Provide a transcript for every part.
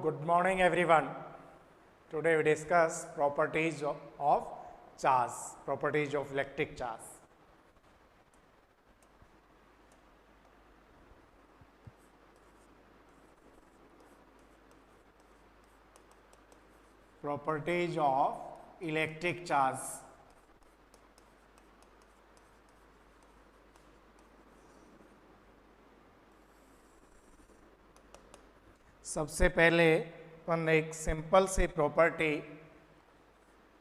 good morning everyone. Today we discuss properties of charge, properties of electric charge. Properties of electric charge. सबसे पहले अपन एक simple सी property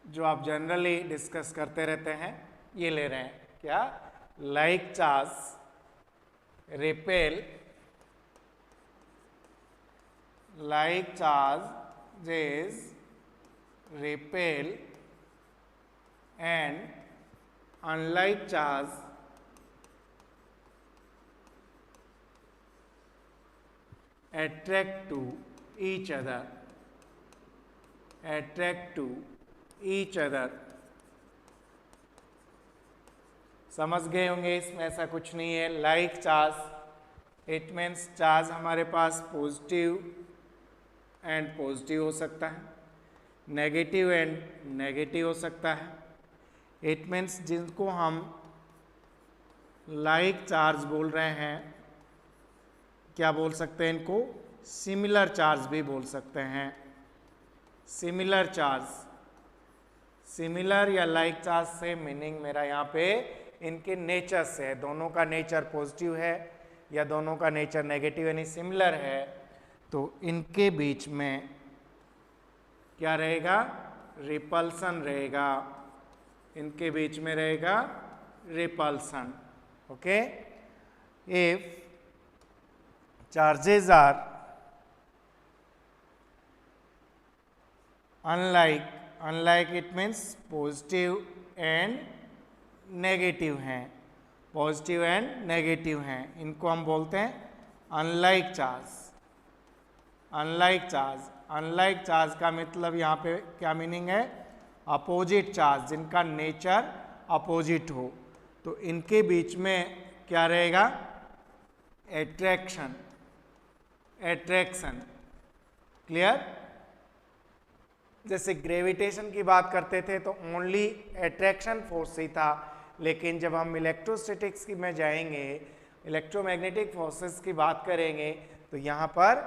जो आप generally discuss करते रहते हैं ये ले रहे हैं. क्या? Like charge repel, like charge is repel and unlike charge attract to each other, attract to each other. समझ गए होंगे इसमें ऐसा कुछ नहीं है. Like charge it means charge हमारे पास पॉजिटिव एंड पॉजिटिव हो सकता है, नेगेटिव एंड नेगेटिव हो सकता है. इट मीन्स जिनको हम लाइक चार्ज बोल रहे हैं, क्या बोल सकते हैं इनको? सिमिलर चार्ज भी बोल सकते हैं. सिमिलर चार्ज, सिमिलर या लाइक चार्ज से मीनिंग मेरा यहाँ पे इनके नेचर से है. दोनों का नेचर पॉजिटिव है या दोनों का नेचर नेगेटिव यानी सिमिलर है, तो इनके बीच में क्या रहेगा? रिपल्सन रहेगा. इनके बीच में रहेगा repulsion. Okay. If charges are unlike it means positive and negative हैं, पॉजिटिव एंड नेगेटिव हैं, इनको हम बोलते हैं unlike charge. Unlike charge, unlike charge का मतलब यहाँ पे क्या मीनिंग है? अपोजिट चार्ज, जिनका नेचर अपोजिट हो, तो इनके बीच में क्या रहेगा? Attraction, attraction. क्लियर? जैसे ग्रेविटेशन की बात करते थे तो ओनली एट्रैक्शन फोर्स ही था, लेकिन जब हम इलेक्ट्रोस्टैटिक्स की में जाएंगे, इलेक्ट्रोमैग्नेटिक फोर्सेस की बात करेंगे, तो यहाँ पर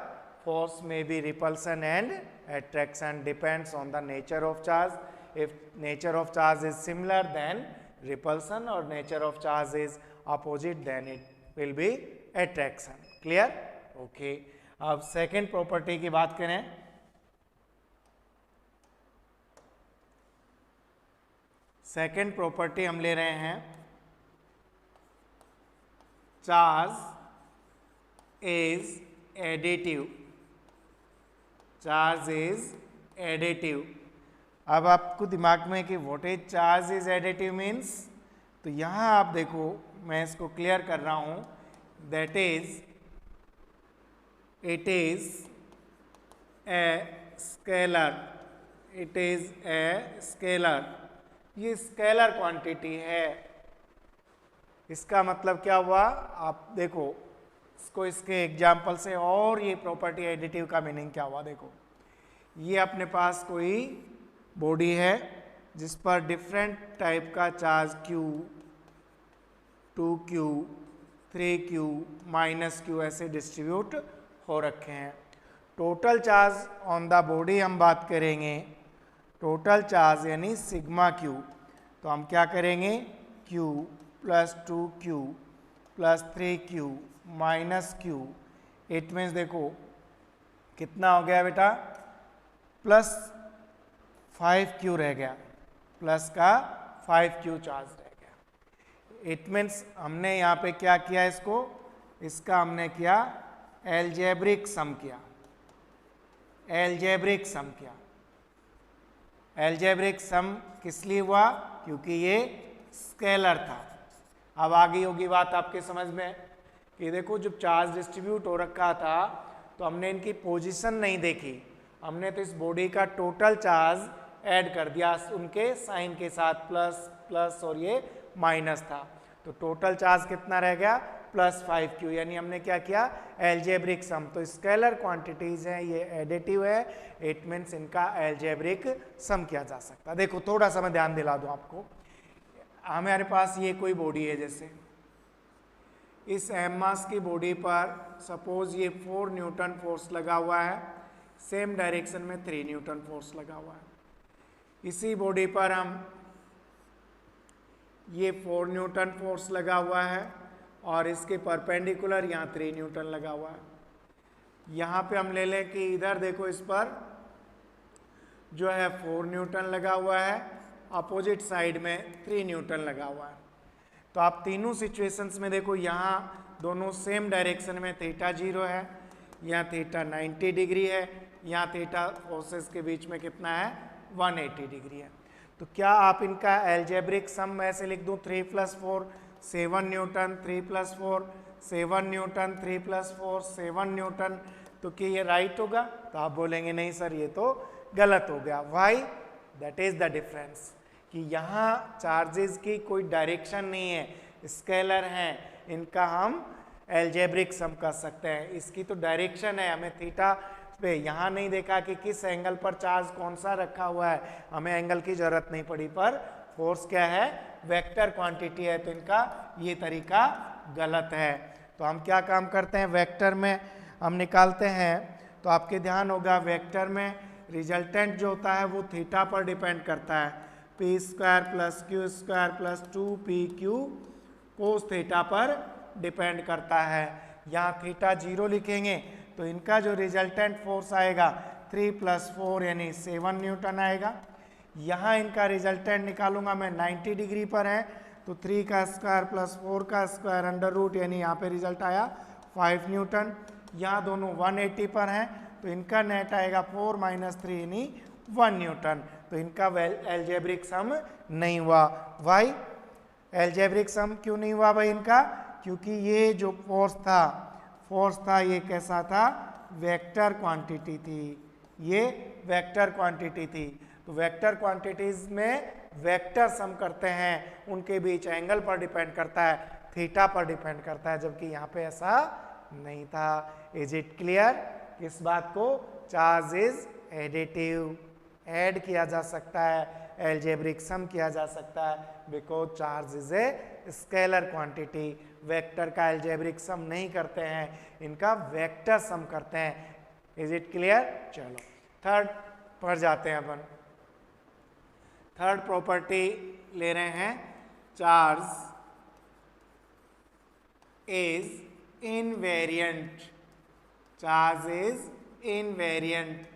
फोर्स में भी repulsion and attraction depends on the nature of charge. If nature of charge is similar then repulsion और nature of charge is opposite then it will be attraction. Clear? Okay. अब सेकेंड प्रॉपर्टी की बात करें. Second property हम ले रहे हैं charge is additive. Charge is additive. अब आपको दिमाग में कि what is charge is additive means, तो यहां आप देखो मैं इसको क्लियर कर रहा हूं. That is, it is a scalar. It is a scalar. ये स्केलर क्वांटिटी है. इसका मतलब क्या हुआ? आप देखो इसको, इसके एग्जाम्पल से, और ये प्रॉपर्टी एडिटिव का मीनिंग क्या हुआ? देखो, ये अपने पास कोई बॉडी है जिस पर डिफरेंट टाइप का charge Q, 2Q, 3Q, -Q ऐसे डिस्ट्रीब्यूट हो रखे हैं. Total charge on the body हम बात करेंगे, टोटल चार्ज यानी सिग्मा Q. तो हम क्या करेंगे? Q + 2Q + 3Q -Q. It means देखो कितना हो गया बेटा? +5Q रह गया, प्लस का 5Q चार्ज. इट मीन्स हमने यहाँ पे क्या किया? इसका हमने किया एल्जेब्रिक सम किया. एल्जेब्रिक सम किया. एल्जेब्रिक सम किस लिए हुआ? क्योंकि ये स्केलर था. अब आ गई होगी बात आपके समझ में कि देखो जब चार्ज डिस्ट्रीब्यूट हो रखा था तो हमने इनकी पोजीशन नहीं देखी, हमने तो इस बॉडी का टोटल चार्ज ऐड कर दिया उनके साइन के साथ, प्लस प्लस और ये माइनस था, तो टोटल चार्ज कितना रह गया? प्लस 5q, यानी हमने क्या किया, एल्जेब्रिक सम। तो स्केलर क्वांटिटीज हैं, ये एडिटिव है, इट मीन्स इनका एल्जेब्रिक सम किया जा सकता है। देखो थोड़ा सा मैं ध्यान दिला दूं आपको, हमारे पास ये कोई बॉडी है, जैसे इस एम मास की बॉडी पर सपोज ये 4 न्यूटन फोर्स लगा हुआ है, सेम डायरेक्शन में 3 न्यूटन फोर्स लगा हुआ है। इसी बॉडी पर हम ये 4 न्यूटन फोर्स लगा हुआ है और इसके परपेंडिकुलर यहाँ 3 न्यूटन लगा हुआ है। यहाँ पे हम ले लें कि इधर देखो, इस पर जो है 4 न्यूटन लगा हुआ है, अपोजिट साइड में 3 न्यूटन लगा हुआ है। तो आप तीनों सिचुएशंस में देखो, यहाँ दोनों सेम डायरेक्शन में थीटा 0 है, यहाँ थीटा 90 डिग्री है, यहाँ थीटा फोर्सेस के बीच में कितना है, 180 डिग्री है। तो क्या आप इनका एल्जेब्रिक सम ऐसे लिख दूं, 3 + 4 7 न्यूटन, 3 + 4 7 न्यूटन, 3 + 4 7 न्यूटन, तो क्या ये राइट होगा? तो आप बोलेंगे नहीं सर ये तो गलत हो गया। Why? That is the difference कि यहाँ चार्जेस की कोई डायरेक्शन नहीं है, स्केलर हैं, इनका हम एल्जेब्रिक सम कर सकते हैं। इसकी तो डायरेक्शन है, हमें थीटा पे यहाँ नहीं देखा कि किस एंगल पर चार्ज कौन सा रखा हुआ है, हमें एंगल की जरूरत नहीं पड़ी, पर फोर्स क्या है, वेक्टर क्वांटिटी है, तो इनका ये तरीका गलत है। तो हम क्या काम करते हैं, वेक्टर में हम निकालते हैं। तो आपके ध्यान होगा वेक्टर में रिजल्टेंट जो होता है वो थीटा पर डिपेंड करता है, p² + q² + 2pq cos theta पर डिपेंड करता है। यहाँ थीटा 0 लिखेंगे तो इनका जो रिजल्टेंट फोर्स आएगा 3 + 4 यानी 7 न्यूटन आएगा। यहाँ इनका रिजल्टेंट निकालूंगा मैं, 90 डिग्री पर है, तो 3 का स्क्वायर + 4 का स्क्वायर अंडर रूट, यानी यहाँ पे रिजल्ट आया 5 न्यूटन। यहाँ दोनों 180 पर हैं, तो इनका नेट आएगा 4 - 3 यानी 1 न्यूटन। तो इनका एल्जेब्रिक सम नहीं हुआ। वाई? एल्जेब्रिक सम क्यों नहीं हुआ भाई इनका? क्योंकि ये जो फोर्स था ये कैसा था, वेक्टर क्वांटिटी थी, ये वेक्टर क्वांटिटी थी। तो वेक्टर क्वांटिटीज में वेक्टर सम करते हैं, उनके बीच एंगल पर डिपेंड करता है, थीटा पर डिपेंड करता है, जबकि यहाँ पे ऐसा नहीं था। Is it clear? किस बात को? चार्ज इज एडिटिव, ऐड किया जा सकता है, एल्जेब्रिक सम किया जा सकता है, because charge is a scalar quantity. Vector का एल्जेब्रिक सम नहीं करते हैं, इनका वेक्टर सम करते हैं। Is it clear? चलो थर्ड पर जाते हैं अपन। थर्ड प्रॉपर्टी ले रहे हैं, charge is invariant. Charge is invariant.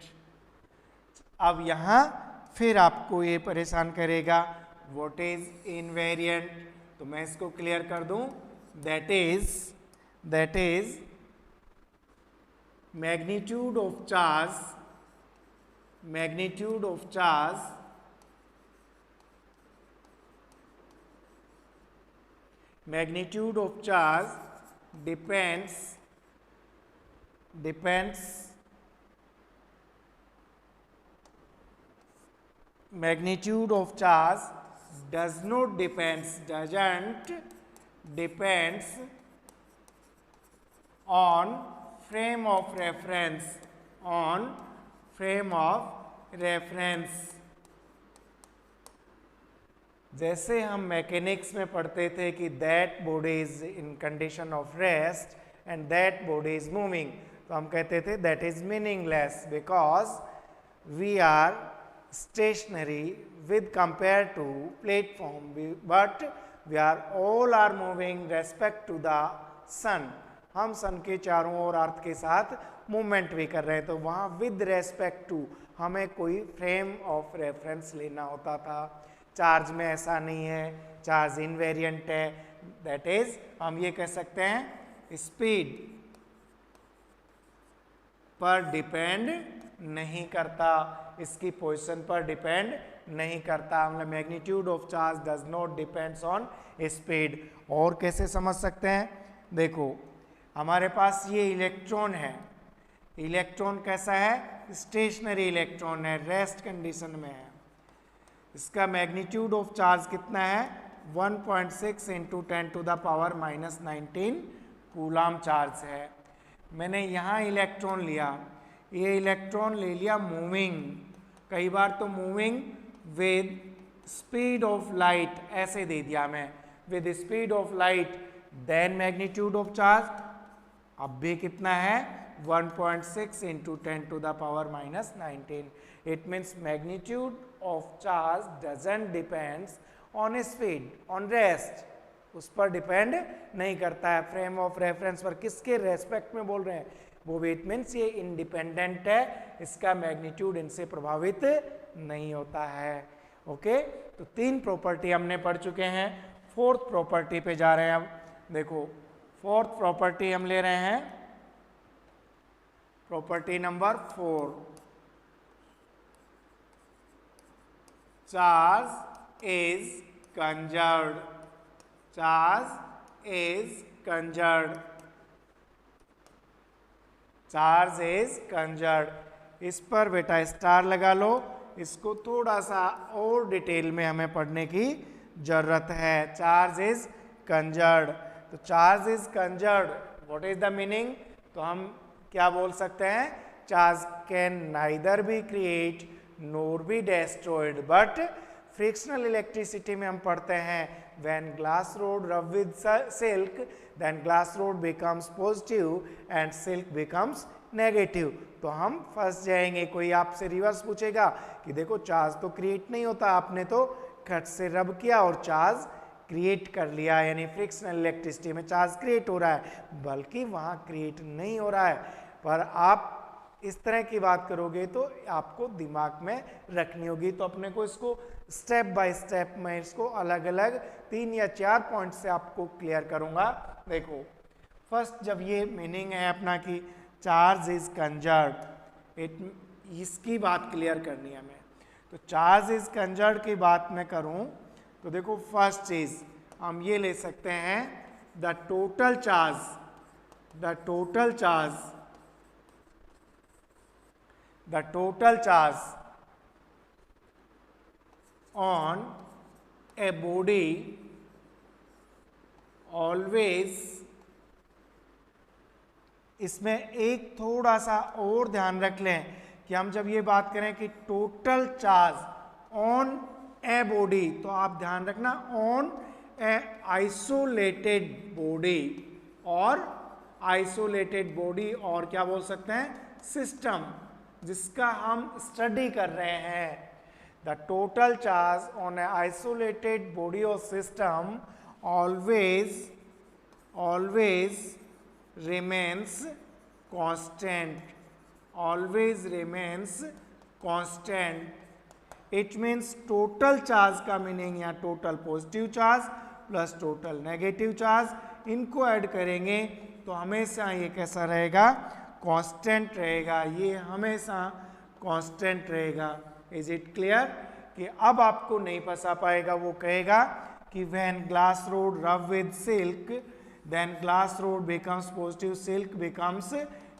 अब यहां फिर आपको ये परेशान करेगा, व्हाट इज इनवेरिएंट? तो मैं इसको क्लियर कर दूं, that is magnitude of charge depends magnitude of charge doesn't depends on frame of reference। जैसे हम मैकेनिक्स में पढ़ते थे कि that body is in condition of rest and that body is moving, तो हम कहते थे that is meaningless because we are stationary with compared to platform, but we are all are moving respect to the sun। हम सन के चारों ओर अर्थ के साथ movement भी कर रहे हैं, तो वहाँ विद रेस्पेक्ट टू हमें कोई फ्रेम ऑफ रेफरेंस लेना होता था। चार्ज में ऐसा नहीं है, चार्ज इनवेरिएंट है, दैट इज हम ये कह सकते हैं स्पीड पर डिपेंड नहीं करता, इसकी पोजीशन पर डिपेंड नहीं करता। मतलब magnitude of charge does not depends on speed. और कैसे समझ सकते हैं? देखो हमारे पास ये इलेक्ट्रॉन है, इलेक्ट्रॉन कैसा है? स्टेशनरी इलेक्ट्रॉन है, रेस्ट कंडीशन में है। इसका मैग्नीट्यूड ऑफ चार्ज कितना है? 1.6 × 10⁻⁻⁹ कूलम चार्ज है। मैंने यहाँ इलेक्ट्रॉन लिया, ये इलेक्ट्रॉन ले लिया मूविंग, कई बार तो moving with speed of light ऐसे दे दिया मैं, with speed of light, then magnitude of charge अब भी कितना है 1.6 into 10⁻⁻19। It means magnitude of charge doesn't depends on speed, on rest, उस पर डिपेंड नहीं करता है। फ्रेम ऑफ रेफरेंस पर किसके रेस्पेक्ट में बोल रहे हैं, वो भी इट मीन्स ये इंडिपेंडेंट है, इसका मैग्नीट्यूड इनसे प्रभावित नहीं होता है। ओके, तो 3 प्रॉपर्टी हमने पढ़ चुके हैं। 4th प्रॉपर्टी पे जा रहे हैं। अब देखो 4th प्रॉपर्टी हम ले रहे हैं, property number 4, charge is conserved, charge is conserved, charge is conserved. इस पर बेटा स्टार लगा लो, इसको थोड़ा सा और डिटेल में हमें पढ़ने की जरूरत है। चार्ज इज कंजर्व्ड, तो charge is conserved, what is the meaning, तो हम क्या बोल सकते हैं, charge can neither be create nor be destroyed, but frictional electricity में हम पढ़ते हैं when glass rod rub with silk then glass rod becomes positive and silk becomes negative। तो हम फंस जाएंगे, कोई आपसे रिवर्स पूछेगा कि देखो चार्ज तो क्रिएट नहीं होता, आपने तो खट से रब किया और चार्ज क्रिएट कर लिया, यानी फ्रिक्शनल इलेक्ट्रिसिटी में चार्ज क्रिएट हो रहा है, बल्कि वहाँ क्रिएट नहीं हो रहा है। पर आप इस तरह की बात करोगे तो आपको दिमाग में रखनी होगी, तो अपने को इसको स्टेप बाय स्टेप मैं इसको अलग अलग 3 या 4 पॉइंट से आपको क्लियर करूंगा। देखो फर्स्ट, जब ये मीनिंग है अपना कि चार्ज इज कंजर्व्ड, इसकी बात क्लियर करनी है हमें। तो चार्ज इज कंजर्व्ड की बात मैं करूं तो देखो फर्स्ट चीज हम ये ले सकते हैं, the total charge, the total charge, the total charge on a body always, इसमें एक थोड़ा सा और ध्यान रख लें कि हम जब ये बात करें कि total charge on a body, तो आप ध्यान रखना ऑन ए आइसोलेटेड बॉडी, और आइसोलेटेड बॉडी और क्या बोल सकते हैं, सिस्टम जिसका हम स्टडी कर रहे हैं। The total charge on a isolated body और system always remains constant, always remains constant. It means total charge का मीनिंग यहाँ total positive charge plus total negative charge, इनको ऐड करेंगे तो हमेशा ये कैसा रहेगा, कांस्टेंट रहेगा, ये हमेशा कांस्टेंट रहेगा। इज इट क्लियर कि अब आपको नहीं फंसा पाएगा, वो कहेगा कि when glass rod rub with silk then glass rod becomes positive, silk becomes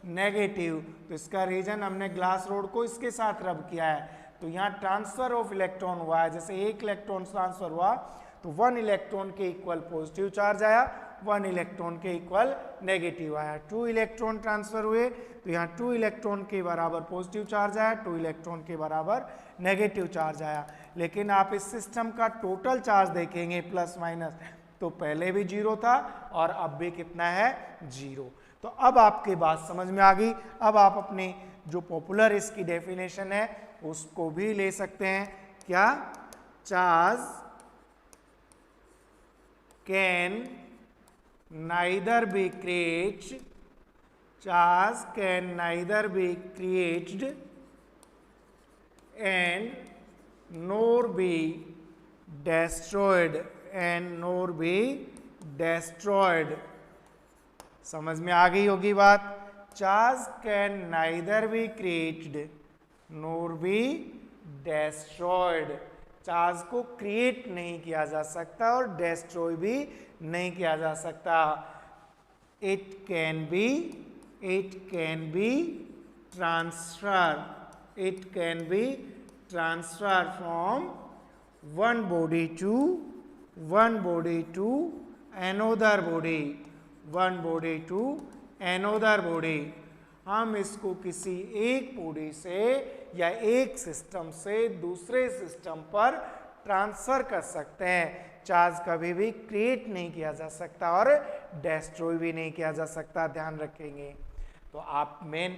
negative. तो इसका रीजन हमने ग्लास रोड को इसके साथ रब किया है, तो यहाँ ट्रांसफर ऑफ इलेक्ट्रॉन हुआ है, जैसे 1 इलेक्ट्रॉन ट्रांसफर हुआ तो 1 इलेक्ट्रॉन के इक्वल पॉजिटिव चार्ज आया, 1 इलेक्ट्रॉन के इक्वल नेगेटिव आया। 2 इलेक्ट्रॉन ट्रांसफर हुए तो यहाँ 2 इलेक्ट्रॉन के बराबर पॉजिटिव चार्ज आया, 2 इलेक्ट्रॉन के बराबर नेगेटिव चार्ज आया। लेकिन आप इस सिस्टम का टोटल चार्ज देखेंगे प्लस माइनस, तो पहले भी 0 था और अब भी कितना है, 0। तो अब आपकी बात समझ में आ गई। अब आप अपनी जो पॉपुलर इसकी डेफिनेशन है उसको भी ले सकते हैं। क्या, charge can neither be created, charge can neither be created and nor be destroyed, and nor be destroyed। समझ में आ गई होगी बात। Charge can neither be created nor be destroyed, charge को क्रिएट नहीं किया जा सकता और डेस्ट्रॉय भी नहीं किया जा सकता। It can be transfer, it can be transfer from one body to another body, one body to another body. हम इसको किसी एक बॉडी से या एक सिस्टम से दूसरे सिस्टम पर ट्रांसफर कर सकते हैं। चार्ज कभी भी क्रिएट नहीं किया जा सकता और डेस्ट्रॉय भी नहीं किया जा सकता, ध्यान रखेंगे। तो आप मेन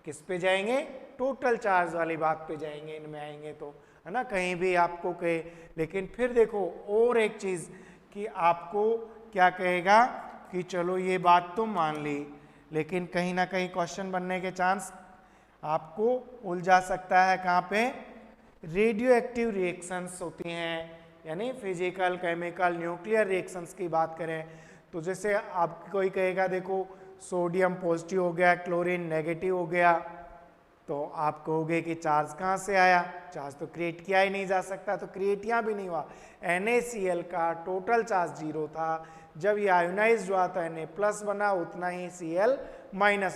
किस पे जाएंगे? टोटल चार्ज वाली बात पे जाएंगे, इनमें आएंगे तो, है ना, कहीं भी आपको कहे। लेकिन फिर देखो और एक चीज कि आपको क्या कहेगा कि चलो ये बात तो मान ली, लेकिन कहीं ना कहीं क्वेश्चन बनने के चांस आपको उलझा सकता है। कहाँ पे? रेडियो एक्टिव रिएक्शंस होती हैं, यानी फिजिकल, केमिकल, न्यूक्लियर रिएक्शंस की बात करें तो जैसे आप कोई कहेगा देखो सोडियम पॉजिटिव हो गया, क्लोरीन नेगेटिव हो गया, तो आप कहोगे कि चार्ज कहाँ से आया? चार्ज तो क्रिएट किया ही नहीं जा सकता, तो क्रिएट यहाँ भी नहीं हुआ। NaCl का टोटल चार्ज 0 था, जब ये आयोनाइज हुआ तो Na+ बना, उतना ही Cl-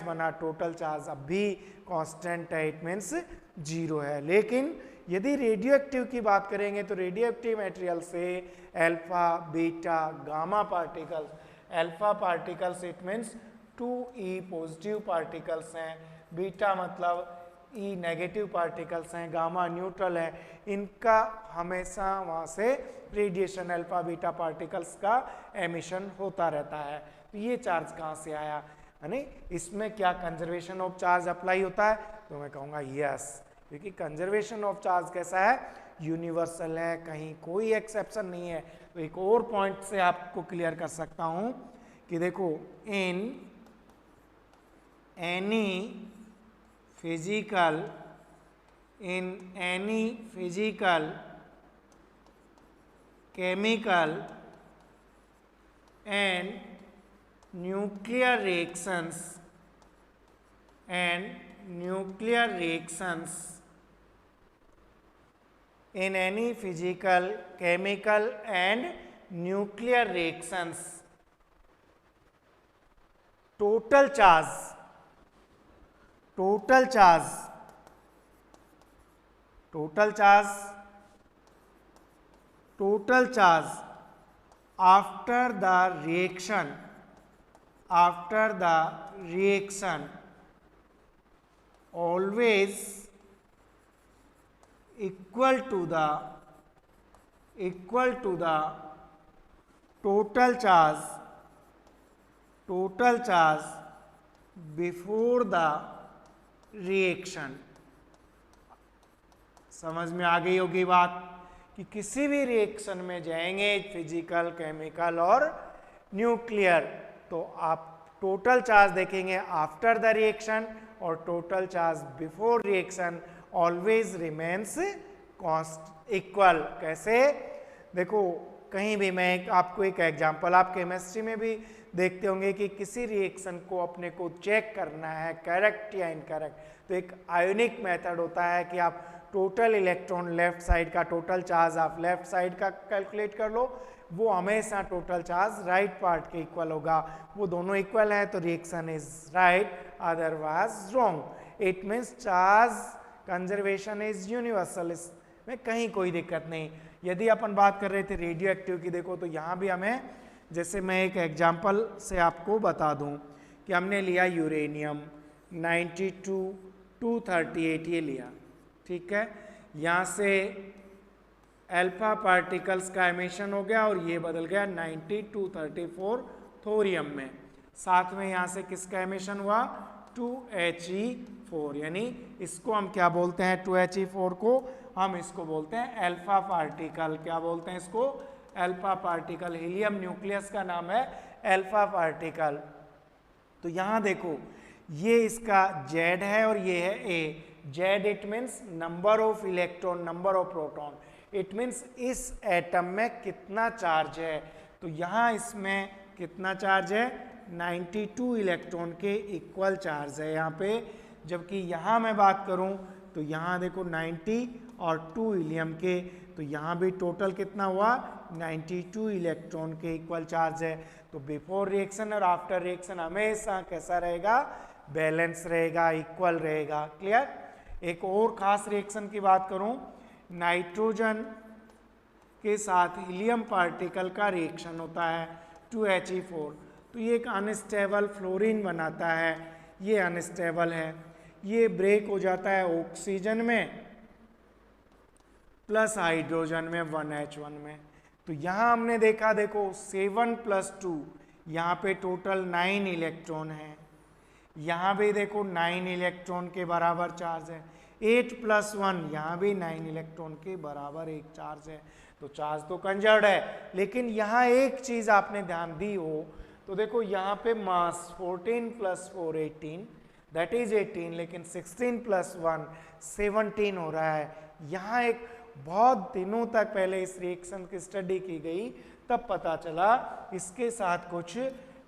बना, टोटल चार्ज अब भी कांस्टेंट है, इट मीन्स 0 है। लेकिन यदि रेडियो एक्टिव की बात करेंगे तो रेडियो एक्टिव मटेरियल से alpha, beta, gamma particles, alpha particles it means 2e positive particles हैं, बीटा मतलब E नेगेटिव पार्टिकल्स हैं, गामा न्यूट्रल है, इनका हमेशा वहाँ से रेडिएशन अल्फा बीटा पार्टिकल्स का एमिशन होता रहता है। तो ये चार्ज कहाँ से आया? यानी इसमें क्या कंजर्वेशन ऑफ चार्ज अप्लाई होता है? तो मैं कहूँगा यस, क्योंकि कंजर्वेशन ऑफ चार्ज कैसा है? यूनिवर्सल है, कहीं कोई एक्सेप्शन नहीं है। तो एक और पॉइंट से आपको क्लियर कर सकता हूँ कि देखो in any physical chemical and nuclear reactions in any physical, chemical and nuclear reactions, total charge after the reaction always equal to the total charge before the reaction। समझ में आ गई होगी बात कि किसी भी रिएक्शन में जाएंगे फिजिकल, केमिकल और न्यूक्लियर, तो आप टोटल चार्ज देखेंगे आफ्टर द रिएक्शन और total charge before reaction always remains equal. कैसे? देखो कहीं भी मैं आपको एक एग्जांपल, आप केमिस्ट्री में भी देखते होंगे कि किसी रिएक्शन को अपने को चेक करना है करेक्ट या इनकरेक्ट, तो एक आयोनिक मेथड होता है कि आप टोटल इलेक्ट्रॉन लेफ्ट साइड का टोटल चार्ज आप लेफ्ट साइड का कैलकुलेट कर लो, वो हमेशा टोटल चार्ज राइट पार्ट के इक्वल होगा। वो दोनों इक्वल है तो reaction is right, otherwise wrong. It means charge conservation is universal, इसमें कहीं कोई दिक्कत नहीं। यदि अपन बात कर रहे थे रेडियो एक्टिव की, देखो तो यहाँ भी हमें, जैसे मैं एक एग्जाम्पल से आपको बता दूँ कि हमने लिया यूरेनियम 92-238 ये लिया, ठीक है, यहाँ से अल्फा पार्टिकल्स का एमिशन हो गया और ये बदल गया 92-234 थोरियम में। साथ में यहाँ से किसका एमिशन हुआ? 2He4, यानी इसको हम क्या बोलते हैं? 2He4 को हम इसको बोलते हैं अल्फा पार्टिकल। क्या बोलते हैं इसको? Alpha particle. हीलियम न्यूक्लियस का नाम है अल्फा पार्टिकल। तो यहाँ देखो ये इसका Z है और ये है A। Z it means number of electron, number of proton, it means इस एटम में कितना चार्ज है। तो यहाँ इसमें कितना चार्ज है? 92 इलेक्ट्रॉन के इक्वल चार्ज है यहाँ पे। जबकि यहाँ मैं बात करूँ तो यहाँ देखो 90 और 2 हीलियम के, तो यहाँ भी टोटल कितना हुआ? 92 इलेक्ट्रॉन के इक्वल चार्ज है। तो बिफोर रिएक्शन और आफ्टर रिएक्शन हमेशा कैसा रहेगा? बैलेंस रहेगा, इक्वल रहेगा। क्लियर? एक और खास रिएक्शन की बात करूं, नाइट्रोजन के साथ हीलियम पार्टिकल का रिएक्शन होता है 2He4। तो ये एक अनस्टेबल फ्लोरीन बनाता है, ये अनस्टेबल है, ये ब्रेक हो जाता है ऑक्सीजन में प्लस हाइड्रोजन में 1H1 में। तो यहाँ हमने देखा, देखो 7 + 2, यहाँ पे टोटल 9 इलेक्ट्रॉन है, यहाँ भी देखो 9 इलेक्ट्रॉन के बराबर चार्ज है, 8 + 1, यहाँ भी 9 इलेक्ट्रॉन के बराबर एक चार्ज है। तो चार्ज तो कंजर्व्ड है, लेकिन यहाँ एक चीज आपने ध्यान दी हो तो देखो यहाँ पे मास 14 + 4 18, दैट इज 18, लेकिन 16 + 1 17 हो रहा है। यहाँ एक बहुत दिनों तक पहले इस रिएक्शन की स्टडी की गई, तब पता चला इसके साथ कुछ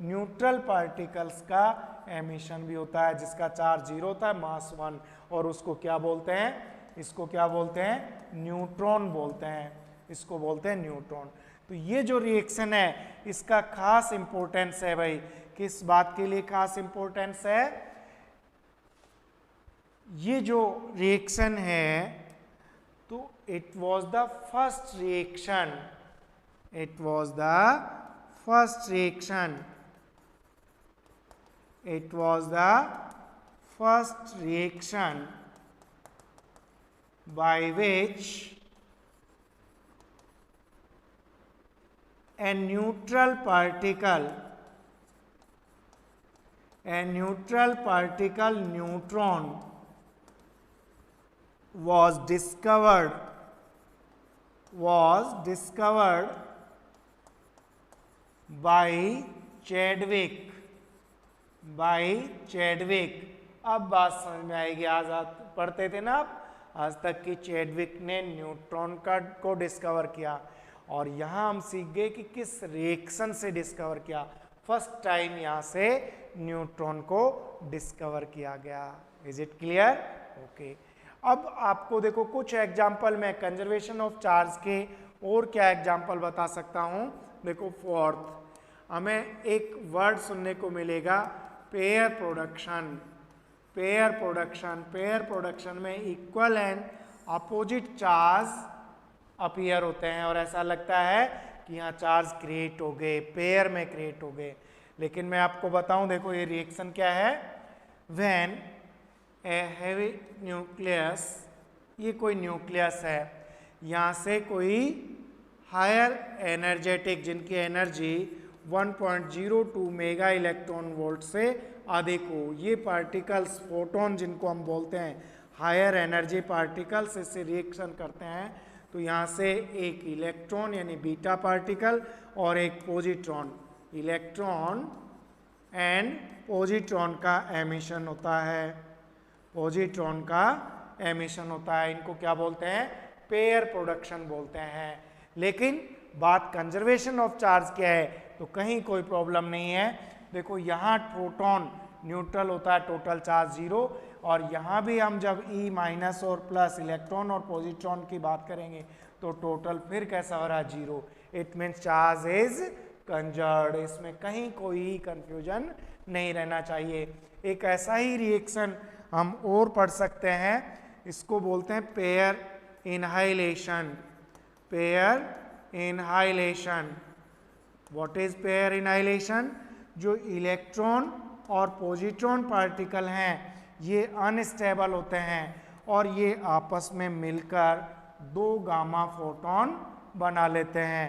न्यूट्रल पार्टिकल्स का एमिशन भी होता है, जिसका चार्ज 0 होता है, मास 1, और उसको क्या बोलते हैं, इसको क्या बोलते हैं, न्यूट्रॉन बोलते हैं, इसको बोलते हैं न्यूट्रॉन। तो ये जो रिएक्शन है इसका खास इंपॉर्टेंस है भाई। किस बात के लिए खास इंपॉर्टेंस है, ये जो रिएक्शन है तो it was the first reaction, it was the first reaction, it was the first reaction by which a neutral particle neutron was discovered by Chadwick। अब बात समझ में आएगी। आज आप पढ़ते थे ना आप आज तक कि चैडविक ने न्यूट्रॉन को डिस्कवर किया, और यहाँ हम सीख गए कि किस रिएक्शन से डिस्कवर किया। फर्स्ट टाइम यहाँ से न्यूट्रॉन को डिस्कवर किया गया। Is it clear? ओके। अब आपको देखो कुछ एग्जाम्पल में कंजर्वेशन ऑफ चार्ज के और क्या एग्जाम्पल बता सकता हूँ। देखो फोर्थ, हमें एक वर्ड सुनने को मिलेगा पेयर प्रोडक्शन। पेयर प्रोडक्शन में equal and opposite charge appear होते हैं, और ऐसा लगता है कि यहाँ चार्ज क्रिएट हो गए, पेयर में क्रिएट हो गए। लेकिन मैं आपको बताऊं, देखो ये रिएक्शन क्या है। व्हेन ए हैवी न्यूक्लियस, ये कोई न्यूक्लियस है, यहाँ से कोई हायर एनर्जेटिक जिनकी एनर्जी 1.02 मेगा इलेक्ट्रॉन वोल्ट से अधिक हो, ये पार्टिकल्स फोटोन जिनको हम बोलते हैं हायर एनर्जी पार्टिकल्स, इससे रिएक्शन करते हैं। तो यहाँ से एक इलेक्ट्रॉन यानी बीटा पार्टिकल और एक पॉजिट्रॉन, इलेक्ट्रॉन एंड पॉजिट्रॉन का एमिशन होता है, पॉजिट्रॉन का एमिशन होता है। इनको क्या बोलते हैं? पेयर प्रोडक्शन बोलते हैं। लेकिन बात कंजर्वेशन ऑफ चार्ज क्या है, तो कहीं कोई प्रॉब्लम नहीं है। देखो यहाँ प्रोटॉन न्यूट्रल होता है, टोटल चार्ज 0, और यहाँ भी हम जब E- और प्लस इलेक्ट्रॉन और पॉजिट्रॉन की बात करेंगे तो टोटल फिर कैसा हो रहा है? 0। It means charge is conserved. इसमें कहीं कोई कंफ्यूजन नहीं रहना चाहिए। एक ऐसा ही रिएक्शन हम और पढ़ सकते हैं, इसको बोलते हैं pair annihilation. Pair annihilation, what is pair annihilation? जो इलेक्ट्रॉन और पॉजिट्रॉन पार्टिकल हैं ये अनस्टेबल होते हैं और ये आपस में मिलकर 2 गामा फोटोन बना लेते हैं।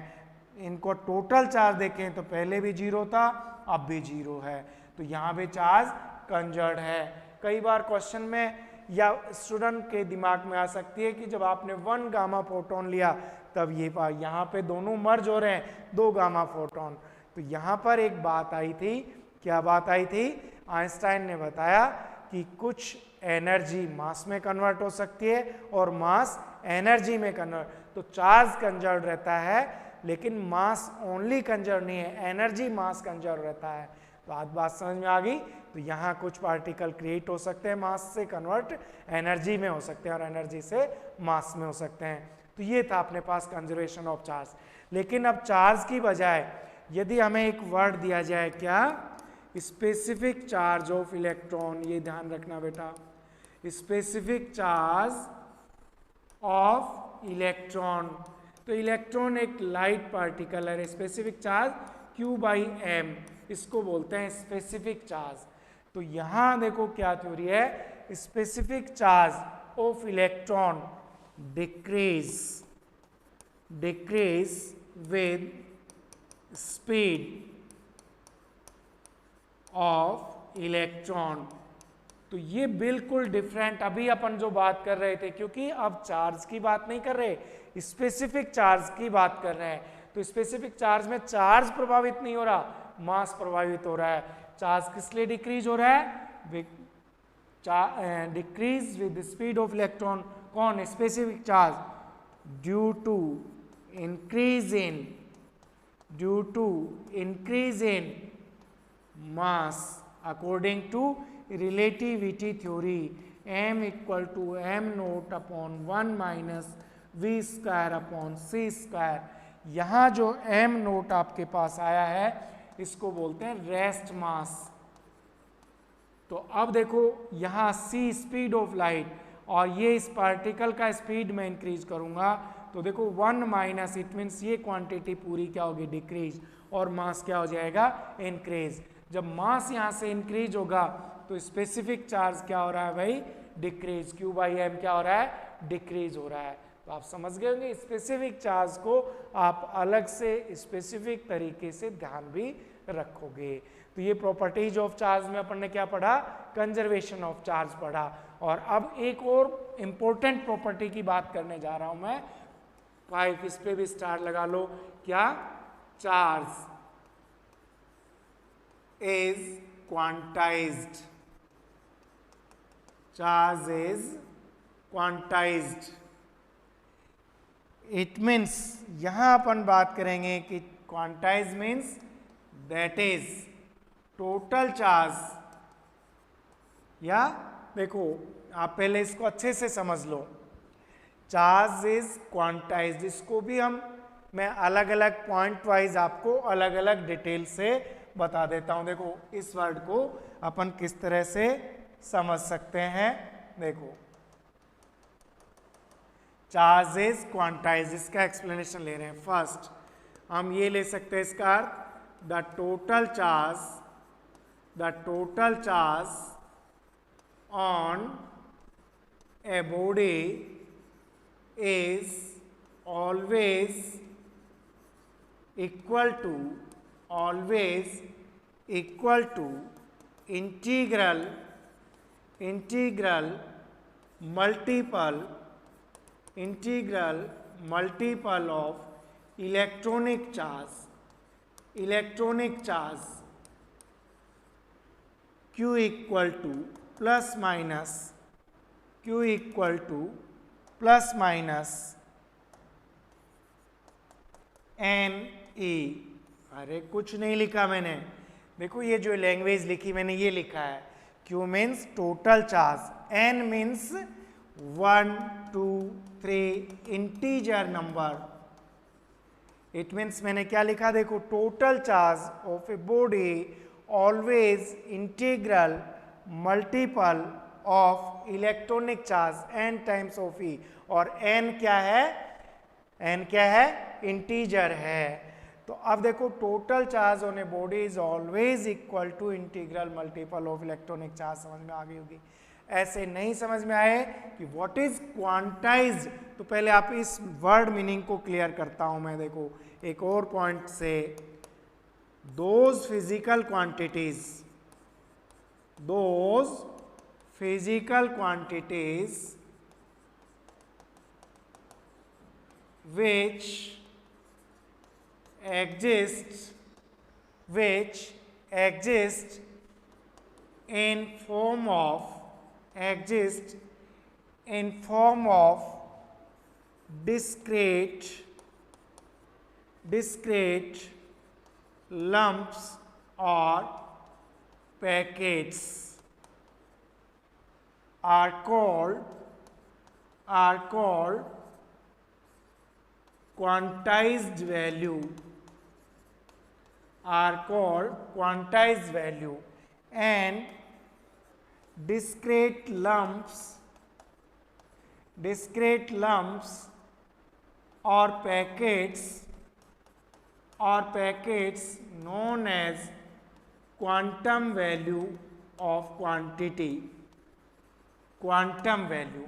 इनको टोटल चार्ज देखें तो पहले भी 0 था, अब भी 0 है, तो यहाँ भी चार्ज कंजर्व्ड है। कई बार क्वेश्चन में या स्टूडेंट के दिमाग में आ सकती है कि जब आपने 1 गामा फोटोन लिया तब ये यहाँ पे दोनों मर्ज हो रहे हैं, 2 गामा फोटोन। तो यहाँ पर एक बात आई थी, क्या बात आई थी? आइंस्टाइन ने बताया कि कुछ एनर्जी मास में कन्वर्ट हो सकती है और मास एनर्जी में कन्वर्ट, तो चार्ज कंजर्व रहता है लेकिन मास ओनली कंजर्व नहीं है, एनर्जी मास कंजर्व रहता है। तो आज बात समझ में आ गई। तो यहाँ कुछ पार्टिकल क्रिएट हो सकते हैं, मास से कन्वर्ट एनर्जी में हो सकते हैं और एनर्जी से मास में हो सकते हैं। तो ये था अपने पास कंजर्वेशन ऑफ चार्ज। लेकिन अब चार्ज की बजाय यदि हमें एक वर्ड दिया जाए, क्या? स्पेसिफिक चार्ज ऑफ इलेक्ट्रॉन, ये ध्यान रखना बेटा, स्पेसिफिक चार्ज ऑफ इलेक्ट्रॉन। तो इलेक्ट्रॉन एक लाइट पार्टिकल है, स्पेसिफिक चार्ज Q/m, इसको बोलते हैं स्पेसिफिक चार्ज। तो यहां देखो क्या थ्योरी है, specific charge of electron decrease with speed of electron। तो ये बिल्कुल डिफरेंट अभी अपन जो बात कर रहे थे, क्योंकि अब चार्ज की बात नहीं कर रहे, स्पेसिफिक चार्ज की बात कर रहे हैं। तो स्पेसिफिक चार्ज में चार्ज प्रभावित नहीं हो रहा, मास प्रभावित हो रहा है। चार्ज किस लिए डिक्रीज हो रहा है, decrease with speed of electron. कौन, specific charge, due to increase in mass according to relativity theory, m equal to m naught upon 1 minus v square upon c square। यहाँ जो m नोट आपके पास आया है इसको बोलते हैं रेस्ट मास। तो अब देखो यहाँ c स्पीड ऑफ लाइट और ये इस पार्टिकल का स्पीड में इंक्रीज करूंगा, तो देखो 1 माइनस, इट मीन्स ये क्वांटिटी पूरी क्या होगी, डिक्रीज, और मास क्या हो जाएगा, इंक्रीज। जब मास यहाँ से इंक्रीज होगा तो स्पेसिफिक चार्ज क्या हो रहा है भाई, डिक्रीज, Q बाई एम क्या हो रहा है, डिक्रीज हो रहा है। तो आप समझ गए होंगे स्पेसिफिक चार्ज को आप अलग से स्पेसिफिक तरीके से ध्यान भी रखोगे। तो ये प्रॉपर्टीज ऑफ चार्ज में अपन ने क्या पढ़ा, कंजर्वेशन ऑफ चार्ज पढ़ा। और अब एक और इम्पोर्टेंट प्रॉपर्टी की बात करने जा रहा हूं मैं, 5 इस पे भी स्टार लगा लो, क्या, charge is quantized, charge is quantized। it means यहां अपन बात करेंगे कि quantized means that is total charge, या देखो आप पहले इसको अच्छे से समझ लो, चार्ज इज क्वांटाइज्ड, इसको भी मैं अलग अलग पॉइंट वाइज आपको अलग अलग डिटेल से बता देता हूं। देखो इस वर्ड को अपन किस तरह से समझ सकते हैं, देखो चार्ज इज क्वांटाइज्ड, इसका एक्सप्लेनेशन ले रहे हैं। फर्स्ट हम ये ले सकते हैं इसका अर्थ, the total charge on a body is always equal to integral multiple of electronic charge Q equal to plus minus n e। अरे कुछ नहीं लिखा मैंने, देखो ये जो लैंग्वेज लिखी मैंने ये लिखा है, Q means total charge, n means 1 2 3 integer number. It means मैंने क्या लिखा, देखो total charge of a body always integral multiple of electronic charge n times of e, और n क्या है, इंटीजर है। तो अब देखो total charge on a body is always equal to integral multiple of electronic charge. समझ में आ गई होगी। ऐसे नहीं समझ में आए कि व्हाट इज क्वांटाइज्ड, तो पहले आप इस वर्ड मीनिंग को क्लियर करता हूं मैं। देखो एक और पॉइंट से, those physical quantities which exist in form of discrete lumps or packets are called quantized value, and discrete lumps or packets known as quantum value of quantity, quantum value.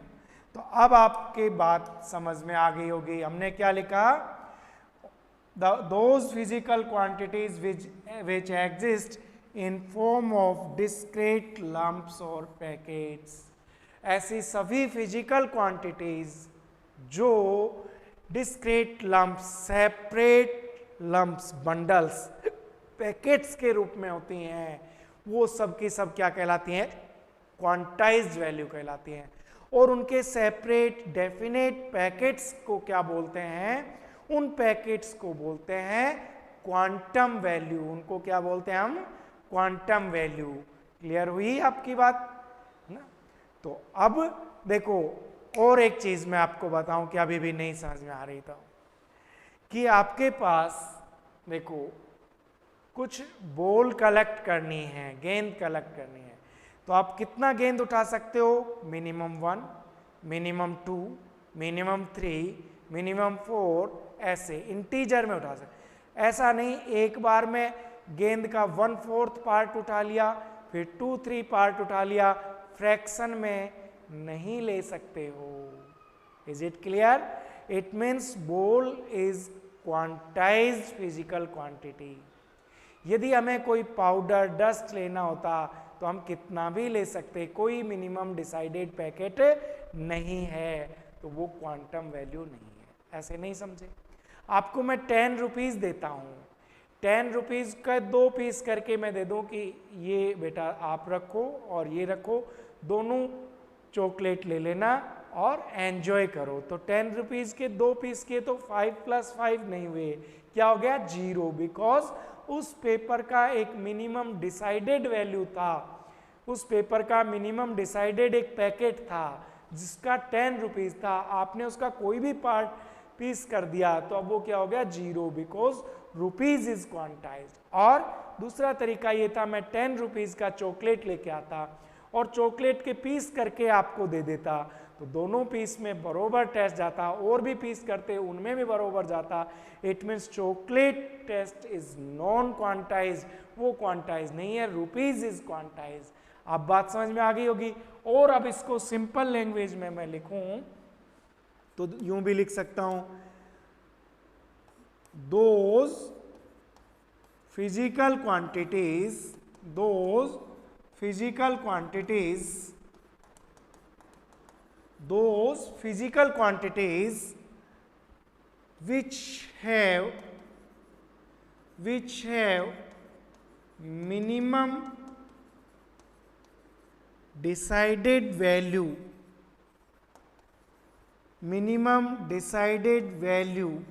तो अब आपकी बात समझ में आ गई होगी, हमने क्या लिखा, those physical quantities which exist in form of discrete lumps or packets। ऐसी सभी फिजिकल क्वांटिटीज जो discrete lumps, separate lumps, bundles, packets के रूप में होती हैं, वो सब की सब क्या कहलाती हैं, क्वांटाइज्ड वैल्यू कहलाती हैं। और उनके सेपरेट डेफिनेट पैकेट्स को क्या बोलते हैं, उन पैकेट्स को बोलते हैं क्वांटम वैल्यू। उनको क्या बोलते हैं हम, क्वांटम वैल्यू। क्लियर हुई आपकी बात ना। तो अब देखो और एक चीज मैं आपको बताऊं कि अभी भी नहीं समझ में आ रही था, कि आपके पास देखो कुछ बॉल कलेक्ट करनी है, गेंद कलेक्ट करनी है, तो आप कितना गेंद उठा सकते हो, मिनिमम 1, मिनिमम 2, मिनिमम 3, मिनिमम 4, ऐसे इंटीजर में उठा सकते। ऐसा नहीं एक बार में गेंद का 1/4 पार्ट उठा लिया, फिर 2-3 पार्ट उठा लिया, फ्रैक्शन में नहीं ले सकते हो। Is it clear? It means ball is quantized physical quantity. यदि हमें कोई पाउडर, डस्ट लेना होता तो हम कितना भी ले सकते, कोई मिनिमम डिसाइडेड पैकेट नहीं है, तो वो क्वांटम वैल्यू नहीं है। ऐसे नहीं समझे? आपको मैं 10 रुपीज़ देता हूँ, 10 रुपीज़ का 2 पीस करके मैं दे दूँ कि ये बेटा आप रखो और ये रखो, दोनों चॉकलेट ले लेना और एंजॉय करो। तो 10 रुपीज़ के 2 पीस किए तो 5 + 5 नहीं हुए, क्या हो गया, 0, बिकॉज उस पेपर का एक मिनिमम डिसाइडेड वैल्यू था, उस पेपर का मिनिमम डिसाइडेड एक पैकेट था जिसका 10 रुपीज़ था, आपने उसका कोई भी पार्ट पीस कर दिया तो अब वो क्या हो गया, 0, बिकॉज रुपीज़ इज क्वांटाइज्ड। और दूसरा तरीका ये था, मैं 10 रुपीज़ का चॉकलेट लेके आता और चॉकलेट के पीस करके आपको दे देता, तो दोनों पीस में बरोबर टेस्ट जाता, और भी पीस करते उनमें भी बरोबर जाता। It means chocolate taste is non quantize, वो क्वांटाइज नहीं है, रुपीज इज क्वांटाइज। अब बात समझ में आ गई होगी। और अब इसको सिंपल लैंग्वेज में मैं लिखूं तो यूं भी लिख सकता हूं, those physical quantities, those physical quantities, those physical quantities which have minimum decided value, minimum decided value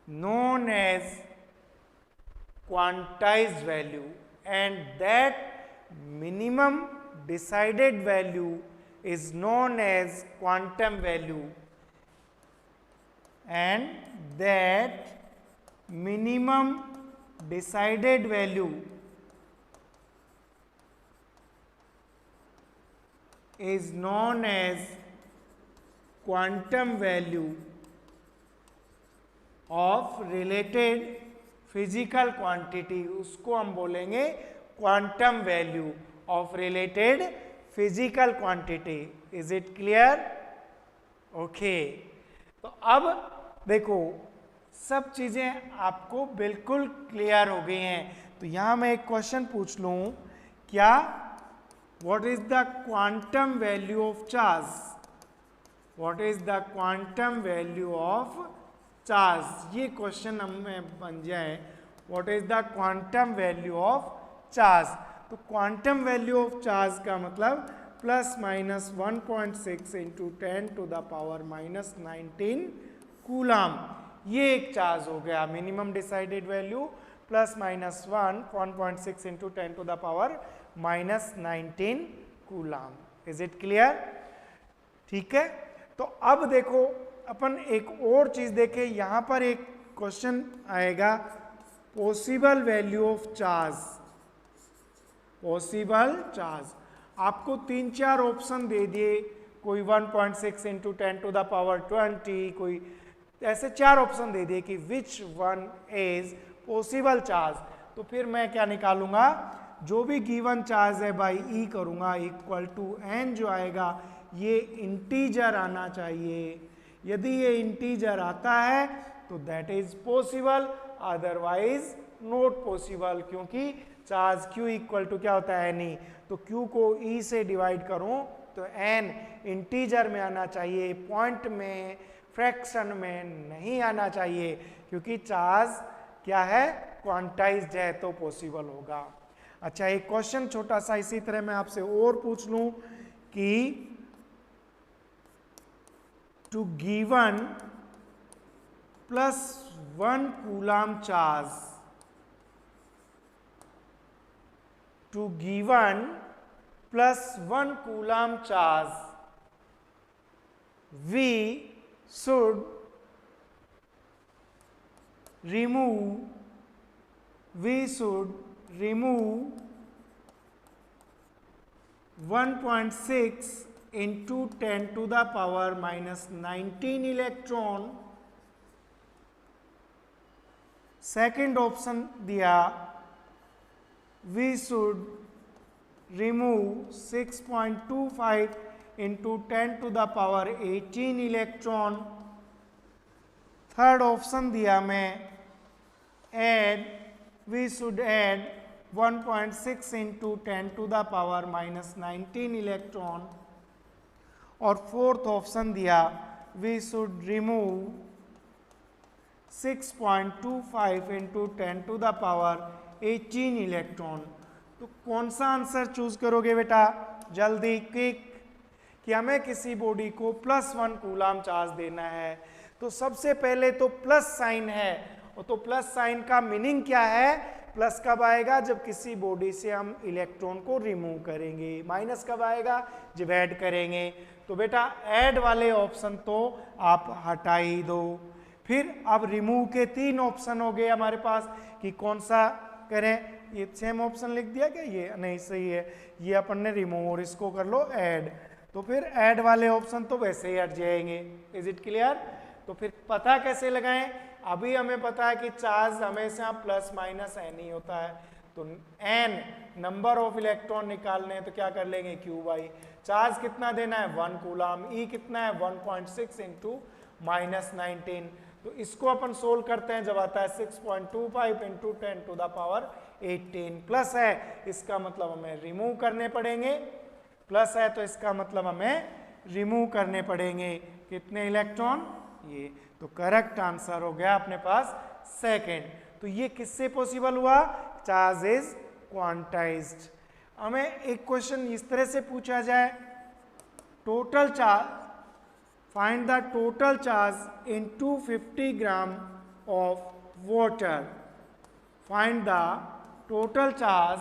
known as quantized value, and that minimum decided value is known as quantum value, and that minimum decided value is known as quantum value of related physical quantity, उसको हम बोलेंगे quantum value of related physical quantity. Is it clear? Okay, तो अब देखो सब चीजें आपको बिल्कुल क्लियर हो गई हैं। तो यहां मैं एक क्वेश्चन पूछ लूं, क्या, what is the quantum value of charge, what is the quantum value of charge, ये क्वेश्चन हमें बन जाए, what is the quantum value of charge. तो क्वांटम वैल्यू ऑफ चार्ज का मतलब ±1.6 × 10⁻⁻19 कूलम, ये एक चार्ज हो गया। Minimum decided value ±1.6 × 10⁻⁻19 coulomb. Is it clear? ठीक है, तो अब देखो अपन एक और चीज देखें, यहां पर एक क्वेश्चन आएगा, possible value of charge, possible charge. आपको 3-4 ऑप्शन दे दिए, कोई 1.6 × 10⁻20, कोई ऐसे 4 ऑप्शन दे दिए कि which one is possible charge. तो फिर मैं क्या निकालूंगा, जो भी गिवन चार्ज है बाई ई करूंगा इक्वल टू एन जो आएगा ये इंटीजर आना चाहिए। यदि ये इंटीजर आता है तो that is possible, otherwise not possible, क्योंकि चार्ज q इक्वल टू क्या होता है एन ई। तो q को e से डिवाइड करूं तो n इंटीजर में आना चाहिए, पॉइंट में, फ्रैक्शन में नहीं आना चाहिए, क्योंकि चार्ज क्या है, क्वांटाइज्ड है, तो पॉसिबल होगा। अच्छा, एक क्वेश्चन छोटा सा इसी तरह मैं आपसे और पूछ लूं कि to given +1 coulomb charge, to given +1 coulomb charge we should remove 1.6 into 10 to the power -19 electron। Second option दिया we should remove 6.25 into 10 to the power 18 electron. Third option दिया मैं we should add 1.6 into 10 to the power -19 electron. और fourth option दिया we should remove 6.25 into 10 to the power 18 electron. तो कौन सा answer choose करोगे बेटा, जल्दी क्विक, कि हमें किसी बॉडी को +1 कूलम चार्ज देना है। तो सबसे पहले तो प्लस साइन है, और तो प्लस साइन का मीनिंग क्या है, प्लस कब आएगा, जब किसी बॉडी से हम इलेक्ट्रॉन को रिमूव करेंगे, माइनस कब आएगा, जब ऐड करेंगे। तो बेटा ऐड वाले ऑप्शन तो आप हटा ही दो। फिर अब रिमूव के 3 ऑप्शन हो गए हमारे पास कि कौन सा करें। ये सेम ऑप्शन लिख दिया क्या, ये नहीं सही है, ये अपन ने रिमूव और इसको कर लो ऐड। तो फिर ऐड वाले ऑप्शन तो वैसे ही हट जाएंगे। Is it clear. तो फिर पता कैसे लगाएं, अभी हमें पता है कि चार्ज हमेशा +- n ही होता है। तो n नंबर ऑफ इलेक्ट्रॉन निकालने हैं तो क्या कर लेंगे, q/। चार्ज कितना देना है 1 कूलम, e कितना है 1.6 इंटू -19। तो इसको अपन सोल्व करते हैं, जब आता है 6.25 into 10 to the power 18। Plus है इसका मतलब हमें रिमूव करने पड़ेंगे, प्लस है तो इसका मतलब हमें रिमूव करने पड़ेंगे कितने इलेक्ट्रॉन, ये। तो करेक्ट आंसर हो गया अपने पास सेकंड। तो ये किससे पॉसिबल हुआ, चार्ज इज क्वांटाइज्ड। हमें एक क्वेश्चन इस तरह से पूछा जाए, total charge, find the total charge in 250 gram of water, find the total charge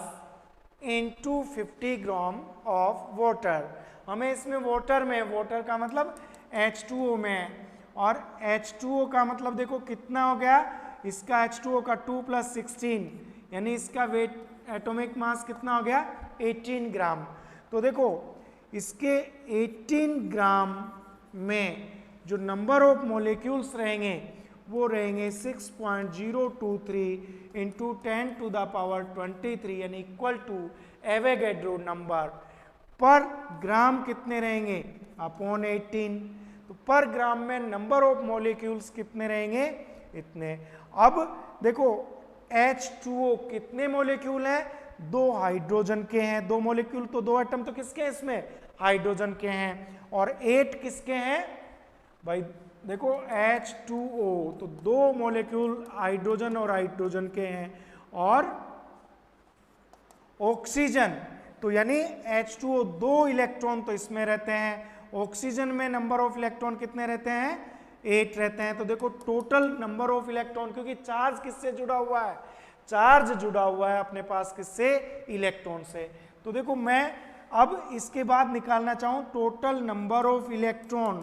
in 250 gram of water. हमें इसमें वाटर में, वाटर का मतलब H2O में है, और H2O का मतलब देखो कितना हो गया, इसका H2O का 2 + 16, यानी इसका वेट एटॉमिक मास कितना हो गया 18 ग्राम। तो देखो इसके 18 ग्राम में जो नंबर ऑफ मॉलिक्यूल्स रहेंगे वो रहेंगे 6.023 इंटू 10 टू द पावर 23, यानी इक्वल टू एवोगैड्रो नंबर। पर ग्राम कितने रहेंगे, अपॉन 18। तो पर ग्राम में नंबर ऑफ मॉलिक्यूल्स कितने रहेंगे, इतने। अब देखो H2O कितने मॉलिक्यूल हैं, 2 हाइड्रोजन के हैं, 2 मॉलिक्यूल तो 2 एटम तो किसके हैं इसमें, हाइड्रोजन के हैं। और 8 किसके हैं भाई, देखो H2O तो 2 मॉलिक्यूल हाइड्रोजन और हाइड्रोजन के हैं, और ऑक्सीजन तो यानी H2O 2 इलेक्ट्रॉन तो इसमें रहते हैं, ऑक्सीजन में नंबर ऑफ इलेक्ट्रॉन कितने रहते हैं, 8 रहते हैं। तो देखो टोटल नंबर ऑफ इलेक्ट्रॉन, क्योंकि चार्ज किससे जुड़ा हुआ है, चार्ज जुड़ा हुआ है अपने पास किससे, इलेक्ट्रॉन से। तो देखो मैं अब इसके बाद निकालना चाहूं total number of electron,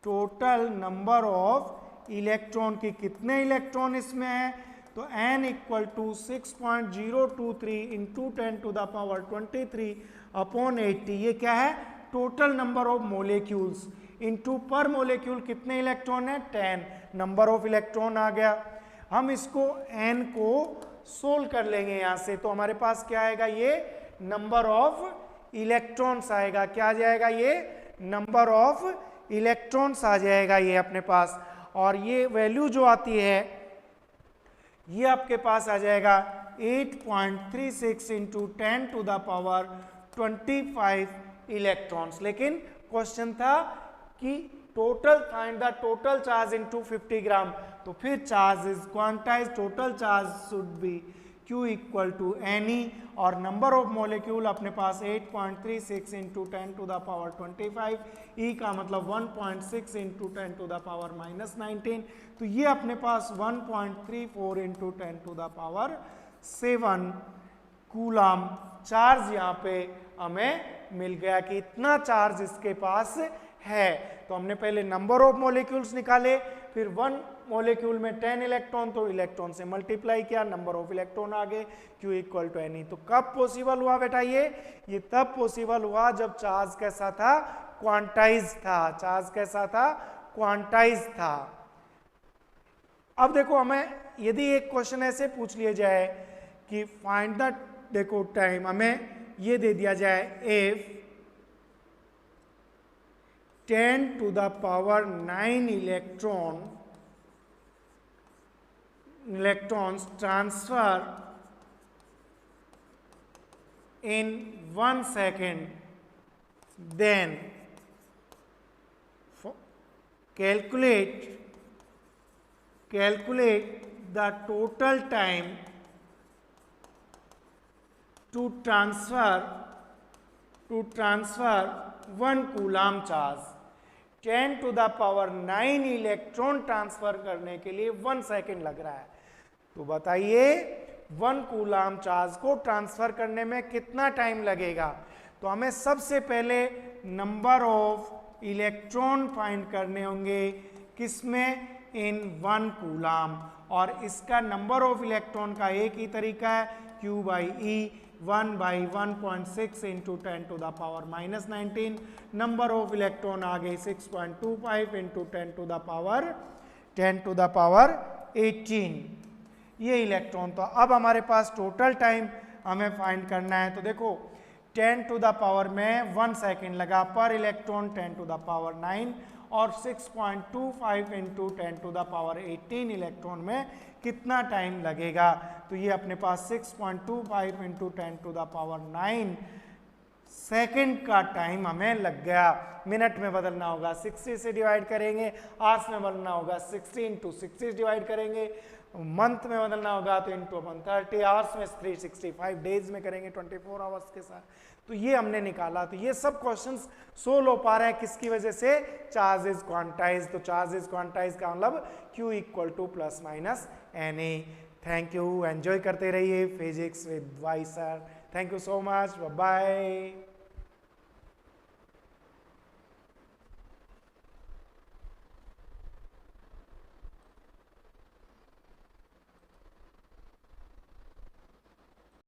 total number of electron की कितने इलेक्ट्रॉन इसमें है, तो n equal to 6.023 into 10 to the power 23 upon 80। ये क्या है, total number of molecules, into पर मोलिक्यूल कितने इलेक्ट्रॉन है 10, नंबर ऑफ इलेक्ट्रॉन आ गया। हम इसको n को सोल्व कर लेंगे यहाँ से, तो हमारे पास क्या आएगा, ये नंबर ऑफ इलेक्ट्रॉन्स आएगा। क्या आ जाएगा, ये नंबर ऑफ इलेक्ट्रॉन्स आ जाएगा ये अपने पास। और ये वैल्यू जो आती है ये आपके पास आ जाएगा 8.36 into 10 to the power 25 electrons. लेकिन क्वेश्चन था कि total find the total charge into 50 gram, तो फिर charge is quantize, total charge should be Q equal to Ne, और नंबर ऑफ मॉलिक्यूल अपने पास 8.36 into 10 to the power 25, E का मतलब 1.6 इंटू 10 टू द पावर -19, तो ये अपने पास 1.34 into 10 to the power 7 coulomb charge यहाँ पे हमें मिल गया कि इतना चार्ज इसके पास है। तो हमने पहले नंबर ऑफ मॉलिक्यूल्स निकाले, फिर 1 मॉलिक्यूल में 10 इलेक्ट्रॉन, तो इलेक्ट्रॉन से मल्टीप्लाई किया, नंबर ऑफ इलेक्ट्रॉन आ गए, Q इक्वल टू Ne। तो कब पॉसिबल हुआ बेटा, ये तब पॉसिबल हुआ जब चार्ज कैसा था, क्वांटाइज था। चार्ज कैसा था, क्वांटाइज था। अब देखो हमें यदि एक क्वेश्चन ऐसे पूछ लिया जाए कि फाइंड द, देखो टाइम हमें ये दे दिया जाए, if 10 to the power 9 electrons transfer in 1 second, then calculate the total time to transfer 1 coulomb charge. 10 to the power 9 electron transfer करने के लिए 1 सेकेंड लग रहा है, तो बताइए 1 कूलम चार्ज को ट्रांसफर करने में कितना टाइम लगेगा। तो हमें सबसे पहले नंबर ऑफ इलेक्ट्रॉन फाइंड करने होंगे, किसमें, इन 1 कूलम, और इसका नंबर ऑफ इलेक्ट्रॉन का एक ही तरीका है, Q by E, 1 by 1.6 into 10 to the power -19, number of electron आ गए 6.25 इंटू 10 टू द पावर 18, ये इलेक्ट्रॉन। तो अब हमारे पास टोटल टाइम हमें फाइंड करना है। तो देखो 10 टू द पावर में 1 सेकेंड लगा पर इलेक्ट्रॉन 10 टू द पावर 9, और 6.25 into 10 to the power 18 electron में कितना टाइम लगेगा। तो ये अपने पास 6.25 into 10 to the power 9 second का टाइम हमें लग गया। मिनट में बदलना होगा 60 से डिवाइड करेंगे, आवर्स में बदलना होगा 60 इंटू 60 डिवाइड करेंगे, मंथ में बदलना होगा तो इंटू 130, आवर्स में 365, डेज में करेंगे 24 आवर्स के साथ। तो ये हमने निकाला। तो ये सब क्वेश्चंस सोल्व हो पा रहे हैं किसकी वजह से, चार्ज इज क्वांटाइज। तो चार्ज इज क्वांटाइज का मतलब Q equal to plus minus Na। Thank you, enjoy करते रहिए physics with Y sir. Thank you so much, bye bye.